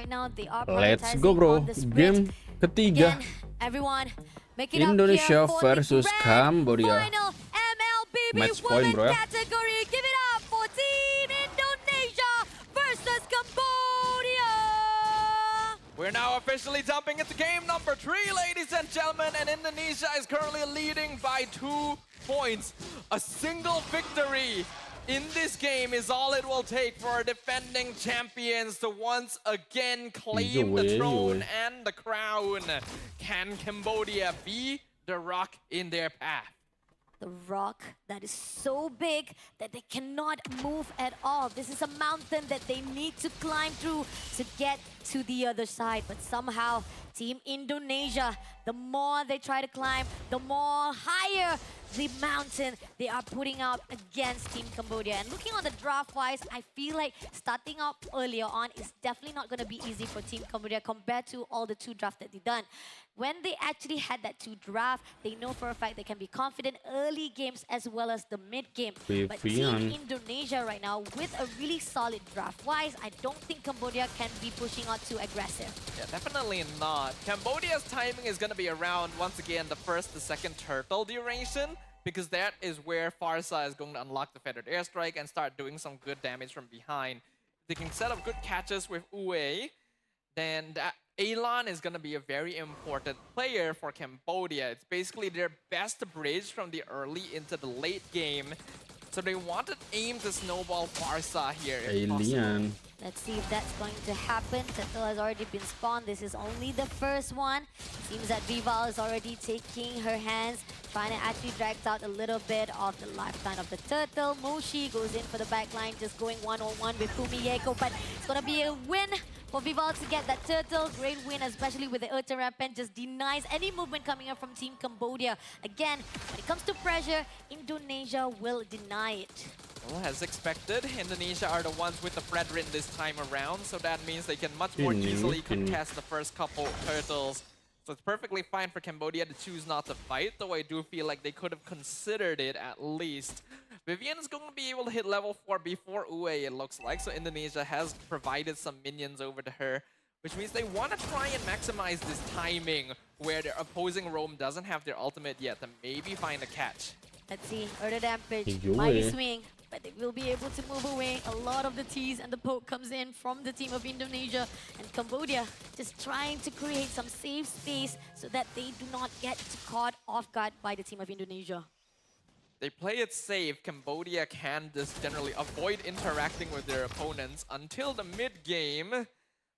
right now. They are Let's prioritizing go, bro. on the sprint. Game ketiga. Again, everyone, make it up Indonesia here for versus the grand Cambodia. final MLBB Match point, women bro. category. Give it up for Team Indonesia versus Cambodia. We're now officially jumping into game number 3, ladies and gentlemen, and Indonesia is currently leading by 2 points. A single victory in this game is all it will take for our defending champions to once again claim the throne and the crown. Can Cambodia be the rock in their path? The rock that is so big that they cannot move at all. This is a mountain that they need to climb through to get to the other side. But somehow, Team Indonesia, the more they try to climb, the more higher the mountain they are putting out against Team Cambodia. And looking on the draft-wise, I feel like starting up earlier on is definitely not going to be easy for Team Cambodia compared to all the 2 drafts that they've done. When they actually had that 2 draft, they know for a fact they can be confident early games as well as the mid game. But Team Indonesia right now, with a really solid draft-wise, I don't think Cambodia can be pushing out too aggressive. Yeah, definitely not. Cambodia's timing is going to be around, once again, the first to second turtle duration, because that is where Farsa is going to unlock the feathered airstrike and start doing some good damage from behind. They can set up good catches with Ue, then that Elan is going to be a very important player for Cambodia. It's basically their best bridge from the early into the late game. So they want to aim to snowball Farsa here if possible. Let's see if that's going to happen. Turtle has already been spawned. This is only the first one. Seems that Vival is already taking her hands, trying to actually drag out a little bit of the lifetime of the turtle. Moshi goes in for the backline, just going one-on-one with Fumieko, but it's going to be a win for Vival to get that turtle. Great win, especially with the Urta Rampant, just denies any movement coming up from Team Cambodia. Again, when it comes to pressure, Indonesia will deny it. Well, as expected, Indonesia are the ones with the Fredrin this time around, so that means they can much more easily contest the first couple turtles. So it's perfectly fine for Cambodia to choose not to fight, though I do feel like they could have considered it at least. Vivian is going to be able to hit level 4 before Ue, it looks like, so Indonesia has provided some minions over to her, which means they want to try and maximize this timing where their opposing roam doesn't have their ultimate yet to maybe find a catch. Let's see, Urta Rampage, mighty swing, but they will be able to move away. A lot of the tease and the poke comes in from the team of Indonesia, and Cambodia just trying to create some safe space so that they do not get caught off guard by the team of Indonesia. They play it safe. Cambodia can just generally avoid interacting with their opponents until the mid-game.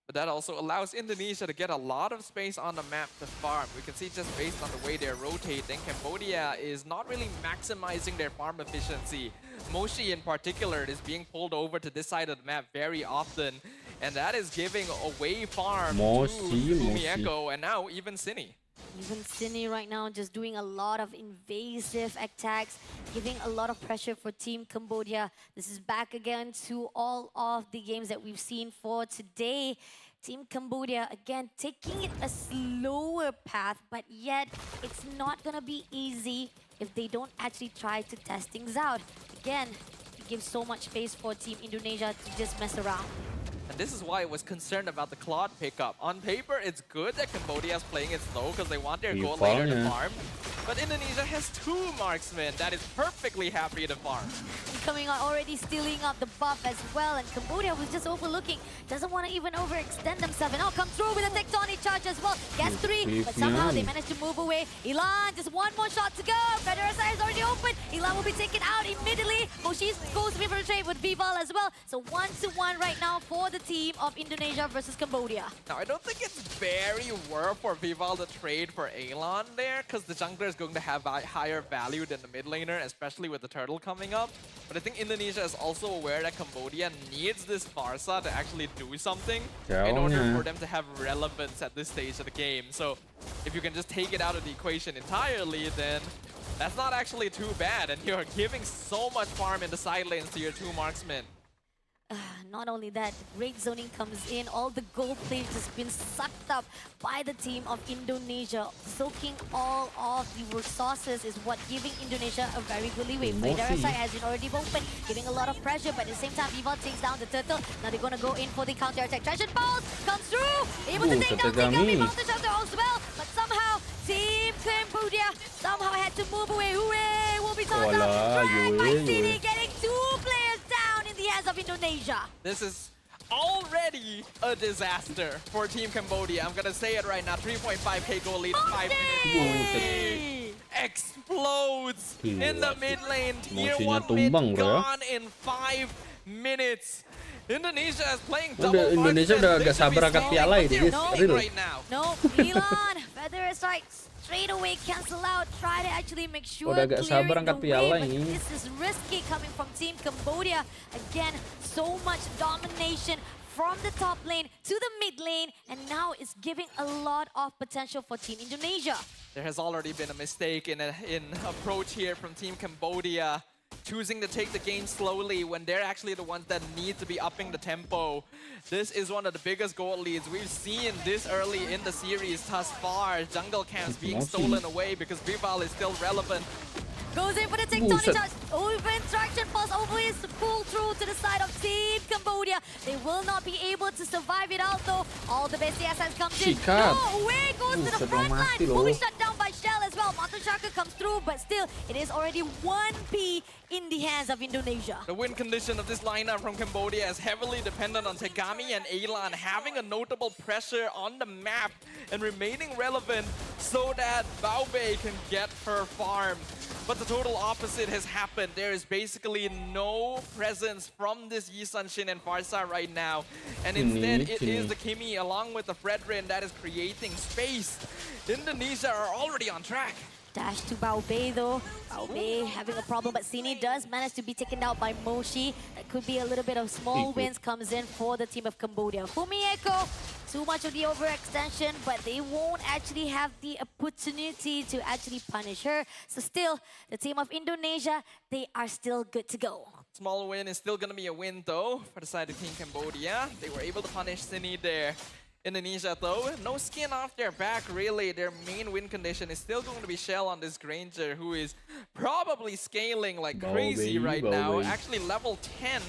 But that also allows Indonesia to get a lot of space on the map to farm. We can see just based on the way they're rotating, Cambodia is not really maximizing their farm efficiency. Moshi in particular is being pulled over to this side of the map very often. And that is giving away farm to Fumieko and now even Cine. Even Cine right now just doing a lot of invasive attacks, giving a lot of pressure for Team Cambodia. This is back again to all of the games that we've seen for today. Team Cambodia, again, taking it a slower path, but yet it's not going to be easy if they don't actually try to test things out. Again, it gives so much space for Team Indonesia to just mess around. And this is why I was concerned about the Claude pickup. On paper, it's good that Cambodia is playing it slow because they want their goal later to farm. But Indonesia has 2 marksmen that is perfectly happy to farm. Coming on, already stealing up the buff as well, and Cambodia was just overlooking, doesn't want to even overextend themselves, and now come through with a tectonic charge as well. Gets 3, but somehow they managed to move away. Elan, just one more shot to go. Federer is already open. Elan will be taken out immediately. Moshi goes to the trade with Vival as well. So 1-1 right now for the team of Indonesia versus Cambodia. Now, I don't think it's very worth for Vival to trade for Elan there, because the jungler is going to have a higher value than the mid laner, especially with the turtle coming up. But I think Indonesia is also aware that Cambodia needs this Farsa to actually do something in order for them to have relevance at this stage of the game. So if you can just take it out of the equation entirely, then that's not actually too bad. And you're giving so much farm in the side lanes to your 2 marksmen. Not only that, great zoning comes in. All the gold plates has been sucked up by the team of Indonesia. Soaking all of the resources is what giving Indonesia a very good leeway. Federer side has been already open, giving a lot of pressure, but at the same time, Vival takes down the turtle. Now they're going to go in for the counter attack. Treasure Pulse comes through! Able to take down Tegami Tegami. Mountain Shelter as well, but somehow Team Cambodia somehow had to move away. Hooray! Will be tossed out. Voila, Dragged by Yue. City, getting 2 players down in the hands of Indonesia. This is already a disaster for Team Cambodia. I'm gonna say it right now. 3.5k goal lead, 5 minutes. Hey! Explodes in the mid lane. Tier Emosinya 1 mid tumbang, bro, ya. gone in 5 minutes. Indonesia is playing Udah, double Indonesia marksman. udah They agak should be sabar angkat stalling, piala but ini, they're guys. winning Real. right now. No, Milan, Feather Strike straight away cancel out. Try to actually make sure Udah agak sabar clearing angkat the piala way, but ini. this is risky coming from Team Cambodia. Again, so much domination from the top lane to the mid lane, and now it's giving a lot of potential for Team Indonesia. There has already been a mistake in approach here from Team Cambodia, choosing to take the game slowly when they're actually the ones that need to be upping the tempo. This is one of the biggest goal leads we've seen this early in the series thus far. Jungle camps being stolen away because Vival is still relevant. Goes in for the tectonic Buset. charge. Over instruction falls over his pull through to the side of Team Cambodia. They will not be able to survive it out though. All the best CSS comes in. Sikat. No, away goes to the Buset, front mau line. mati Will be loh. shut down by Shell as well. Mountain Sharker comes through, but still, it is already 1P in the hands of Indonesia. The win condition of this lineup from Cambodia is heavily dependent on Tegami and Elan having a notable pressure on the map and remaining relevant so that Baobei can get her farm. But the total opposite has happened. There is basically no presence from this Yi Sun-shin and Farsa right now. And instead, it is the Kimi along with the Fredrin that is creating space. Indonesia are already on track. Dash to Baobei though. Baobei having a problem, but Sini does manage to be taken out by Moshi. That could be a little bit of small wins comes in for the team of Cambodia. Fumieko, too much of the overextension, but they won't actually have the opportunity to actually punish her. So still, the team of Indonesia, they are still good to go. Small win is still going to be a win, though, for the side of Team Cambodia. They were able to punish Sini there. Indonesia, though, no skin off their back, really. Their main win condition is still going to be Shell on this Granger, who is probably scaling like crazy right now. Actually, level 10,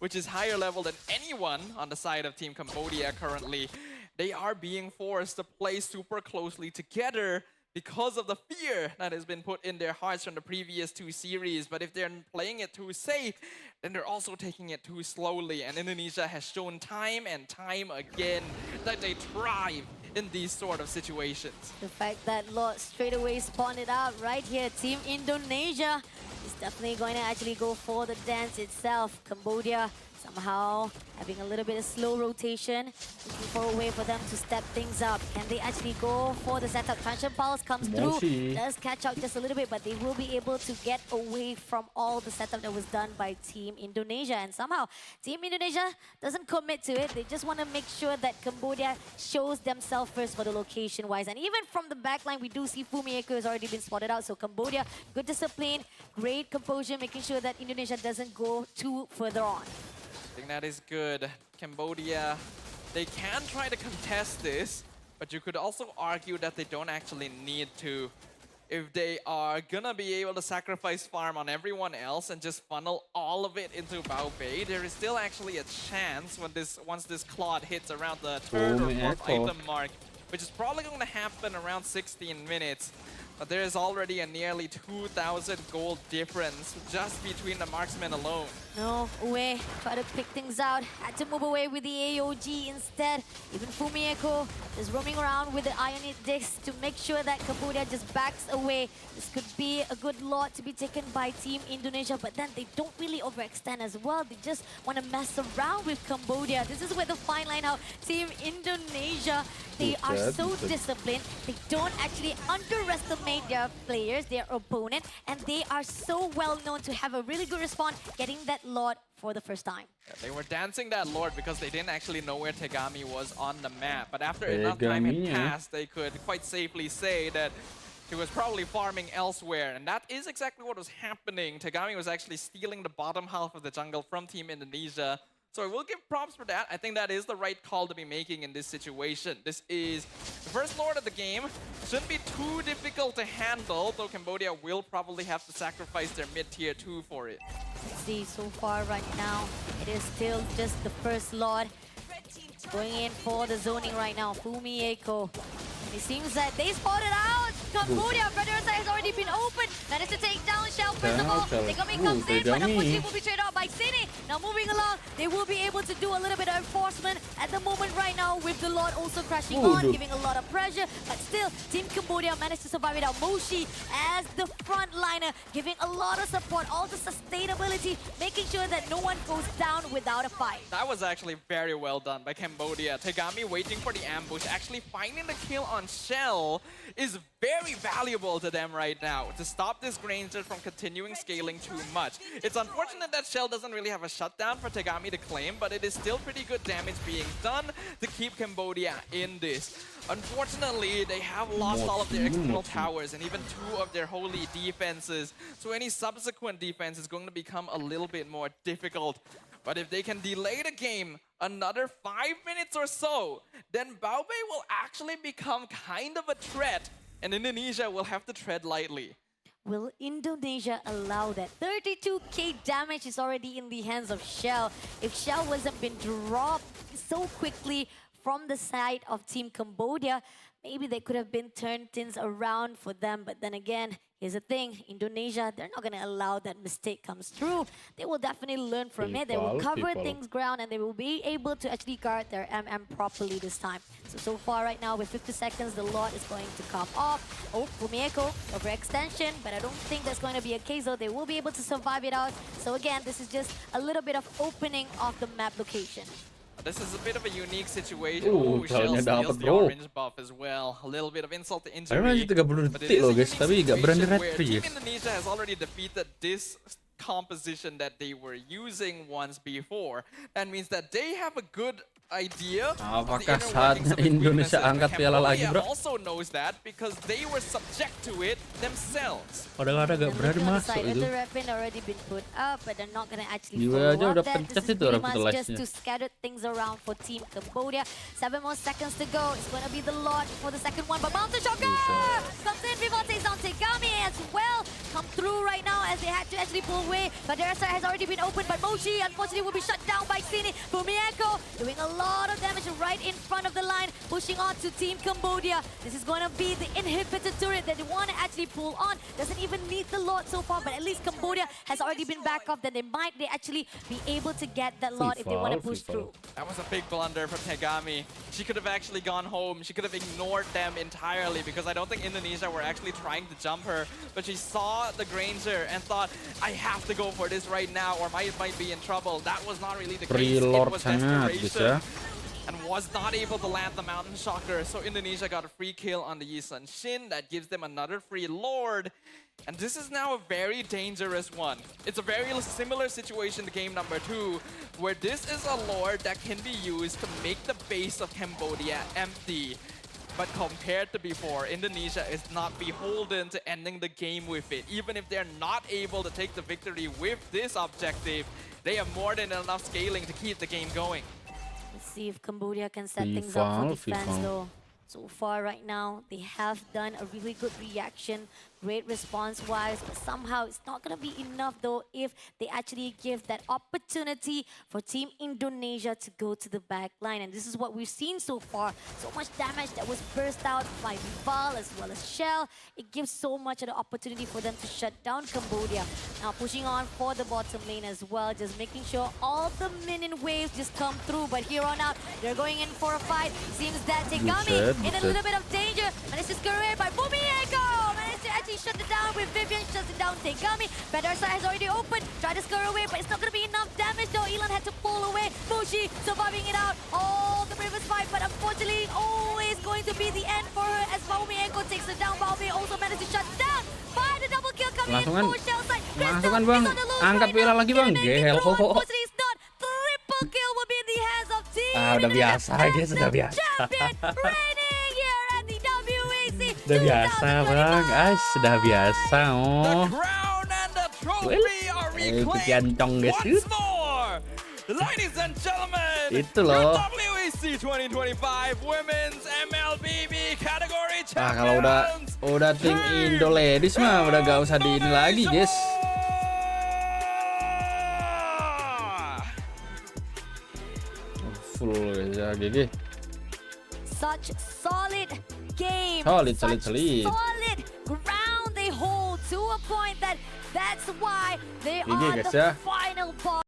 which is higher level than anyone on the side of Team Cambodia currently. They are being forced to play super closely together because of the fear that has been put in their hearts from the previous 2 series. But if they're playing it too safe, then they're also taking it too slowly. And Indonesia has shown time and time again that they thrive in these sort of situations. The fact that Lord straight away spawned it out right here, Team Indonesia is definitely going to actually go for the dance itself. Cambodia somehow having a little bit of slow rotation, looking for a way for them to step things up. Can they actually go for the setup? Transient Pulse comes through, does catch out just a little bit, but they will be able to get away from all the setup that was done by Team Indonesia. And somehow, Team Indonesia doesn't commit to it. They just want to make sure that Cambodia shows themselves first for the location-wise. And even from the backline, we do see Fumieko has already been spotted out. So Cambodia, good discipline, great composure, making sure that Indonesia doesn't go too further on. I think that is good. Cambodia, they can try to contest this, but you could also argue that they don't actually need to. If they are gonna be able to sacrifice farm on everyone else and just funnel all of it into Baobei, there is still actually a chance when once this Claude hits around the third or fourth item mark, which is probably going to happen around 16 minutes. But there is already a nearly 2,000 gold difference just between the marksmen alone. No, Uwe try to pick things out. Had to move away with the AOG instead. Even Fumieko is roaming around with the Ionic Disc to make sure that Cambodia just backs away. This could be a good lot to be taken by Team Indonesia, but then they don't really overextend as well. They just want to mess around with Cambodia. This is where the fine line out. Team Indonesia, they are so disciplined. They don't actually underestimate their players, their opponent, and they are so well known to have a really good response, getting that Lord for the first time. Yeah, they were dancing that Lord because they didn't actually know where Tegami was on the map. But after enough time had passed, they could quite safely say that he was probably farming elsewhere. And that is exactly what was happening. Tegami was actually stealing the bottom half of the jungle from Team Indonesia. So I will give props for that. I think that is the right call to be making in this situation. This is the first Lord of the game. Shouldn't be too difficult to handle, though Cambodia will probably have to sacrifice their mid-tier 2 for it. Let's see, so far right now, it is still just the first Lord. Going in for the zoning right now. Fumieko. It seems that they spotted out Cambodia. Federer has already been open. Managed to take down Shell first of all. Tegami comes in, but unfortunately will be traded out by Cine. Now moving along, they will be able to do a little bit of enforcement at the moment right now with the Lord also crashing on, giving a lot of pressure. But still, Team Cambodia managed to survive without Moshi as the frontliner, giving a lot of support, all the sustainability, making sure that no one goes down without a fight. That was actually very well done by Cambodia. Tegami waiting for the ambush, actually finding the kill on Shell is very valuable to them right now to stop this Granger from continuing scaling too much. It's unfortunate that Shell doesn't really have a shutdown for Tegami to claim, but it is still pretty good damage being done to keep Cambodia in this. Unfortunately, they have lost all of their external towers and even 2 of their holy defenses, so any subsequent defense is going to become a little bit more difficult. But if they can delay the game another 5 minutes or so, then Baobei will actually become kind of a threat, and Indonesia will have to tread lightly. Will Indonesia allow that? 32k damage is already in the hands of Shell. If Shell wasn't been dropped so quickly from the side of Team Cambodia, maybe they could have been turned things around for them. But then again, here's the thing, Indonesia, they're not going to allow that mistake comes through. They will definitely learn from it. They will cover things ground and they will be able to actually guard their MM properly this time. So far right now with 50 seconds, the Lord is going to come off. Oh, Fumieko, overextension, but I don't think that's going to be a case though. They will be able to survive it out. So again, this is just a little bit of opening of the map location. This is a bit of a unique situation. Ooh, Shell steals the orange buff as well. A little bit of insult to injury. Masih 30 detik loh guys, tapi gak berani red Team Indonesia has already defeated this composition that they were using once before. That means that they have a good idea. Apakah saatnya Indonesia angkat piala lagi, bro? Also knows that because they were subject to it themselves. Kadang-kadang gak berani masuk itu. Already been put up, but they're not gonna actually Jiwa aja follow udah up that. pencet This is itu pretty much revitalize-nya. just to scatter things around for Team Cambodia. 7 more seconds to go. It's gonna be the Lord for the second one, but Mountain Shocker comes in. Viva takes on Tegami as well. Come through right now as they had to actually pull away. But their side has already been opened, but Moshi unfortunately will be shut down by Cine. Fumieko doing a lot of damage right in front of the line, pushing on to Team Cambodia. This is going to be the inhibitor turret that they want to actually pull on. Doesn't even need the Lord so far, but at least Cambodia has already been back off. Then they actually be able to get that Lord if they want to push through. That was a big blunder for Tegami. She could have actually gone home. She could have ignored them entirely because I don't think Indonesia were actually trying to jump her. But she saw the Granger and thought, I have to go for this right now or I might be in trouble. That was not really the case. It was desperation. And was not able to land the Mountain Shocker. So Indonesia got a free kill on the Yisun Shin. That gives them another free Lord. And this is now a very dangerous one. It's a very similar situation to game number 2, where this is a Lord that can be used to make the base of Cambodia empty. But compared to before, Indonesia is not beholden to ending the game with it. Even if they're not able to take the victory with this objective, they have more than enough scaling to keep the game going. Let's see if Cambodia can set things up for defense though. So far right now, they have done a really good reaction, great response-wise, but somehow it's not going to be enough though if they actually give that opportunity for Team Indonesia to go to the back line. And this is what we've seen so far. So much damage that was burst out by Vival as well as Shell. It gives so much of the opportunity for them to shut down Cambodia. Now pushing on for the bottom lane as well, just making sure all the minion waves just come through. But here on out, they're going in for a fight. Seems that Tegami in a little bit of danger. Managed to scare away by Fumieko. Managed to actually shut it down with Vivian, shuts it down Tegami. Federer has already opened. Tried to scare away, but it's not going to be enough damage though. Elan had to pull away. Moshi surviving it out. Oh, the bravest fight, but unfortunately always going to be the end for her as Fumieko takes it down. Baobei also managed to shut down. By the double kill coming in for Shell side. Masukkan bang, angkat piala lagi bang. Gehel kok. Unfortunately it's not. Triple kill will be in the hands of Team udah biasa aja, sudah biasa. Sudah biasa bang, guys, sudah biasa. Oh, itu kiancong guys. Ladies and gentlemen, itu loh. WEC 2025 Women's MLBB category champions. Kalau udah tim Indo Ladies mah udah gak usah di ini lagi, guys. Full ya GG. Such solid game. Solid. Solid ground they hold to a point that's why they GG are guys the ya. final boss.